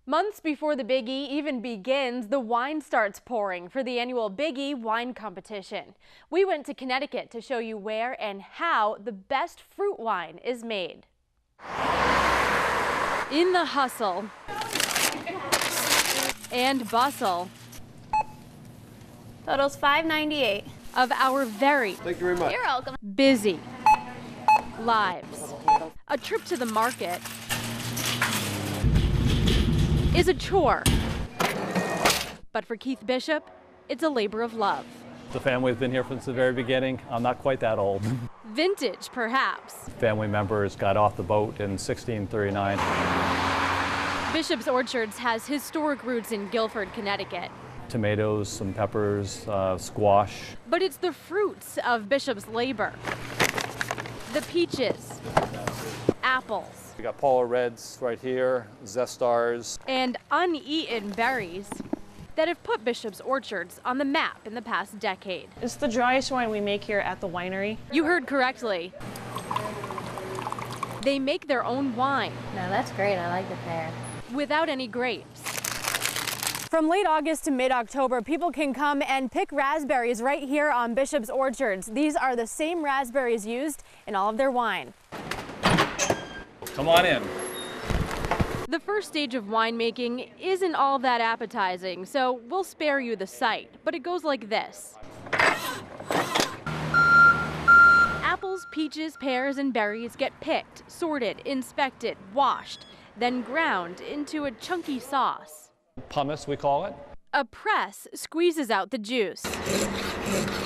Months before the Big E even begins, the wine starts pouring for the annual Big E wine competition. We went to Connecticut to show you where and how the best fruit wine is made. In the hustle and bustle Total's $5.98. of our very Thank you very much. You're welcome. busy lives, a trip to the market is a chore. But for Keith Bishop, it's a labor of love. The family's been here since the very beginning. I'm not quite that old. Vintage, perhaps. Family members got off the boat in 1639. Bishop's Orchards has historic roots in Guilford, Connecticut. Tomatoes, some peppers, squash. But it's the fruits of Bishop's labor. The peaches, apples, We got Polo Reds right here, Zestars. and uneaten berries that have put Bishop's Orchards on the map in the past decade. It's the driest wine we make here at the winery. You heard correctly. They make their own wine No, that's great. I like the pear. without any grapes. From late August to mid-October, people can come and pick raspberries right here on Bishop's Orchards. These are the same raspberries used in all of their wine. Come on in. The first stage of winemaking isn't all that appetizing, so we'll spare you the sight, but it goes like this. Apples, peaches, pears, and berries get picked, sorted, inspected, washed, then ground into a chunky sauce. Pumice, we call it. A press squeezes out the juice.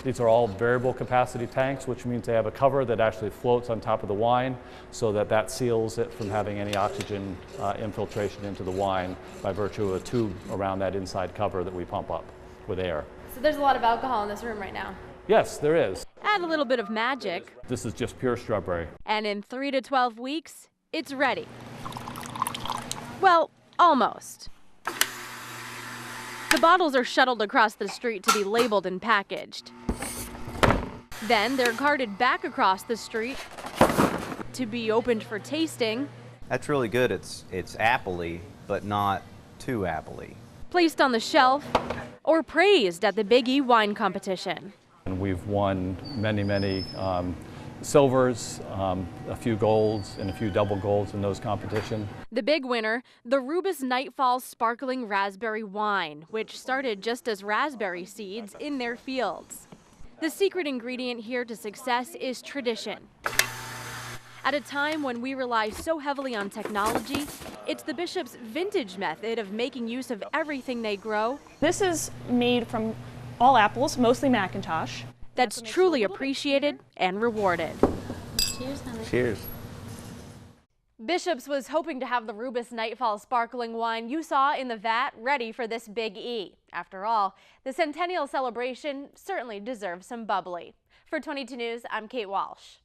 These are all variable capacity tanks, which means they have a cover that actually floats on top of the wine so that seals it from having any oxygen infiltration into the wine by virtue of a tube around that inside cover that we pump up with air. So there's a lot of alcohol in this room right now. Yes, there is. Add a little bit of magic, This is just pure strawberry. and in 3 to 12 weeks, it's ready. Well, almost. The bottles are shuttled across the street to be labeled and packaged. Then they're carted back across the street to be opened for tasting, That's really good. It's appley, but not too appley. placed on the shelf, or praised at the Big E wine competition. And we've won many silvers, a few golds, and a few double golds in those competitions. The big winner, the Rubus Nightfall Sparkling Raspberry Wine, which started just as raspberry seeds in their fields. The secret ingredient here to success is tradition. At a time when we rely so heavily on technology, it's the Bishop's vintage method of making use of everything they grow This is made from all apples, mostly Macintosh. that's truly appreciated and rewarded. Cheers, honey. Cheers. Bishop's was hoping to have the Rubus Nightfall sparkling wine you saw in the vat ready for this Big E. After all, the centennial celebration certainly deserves some bubbly. For 22 News, I'm Kait Walsh.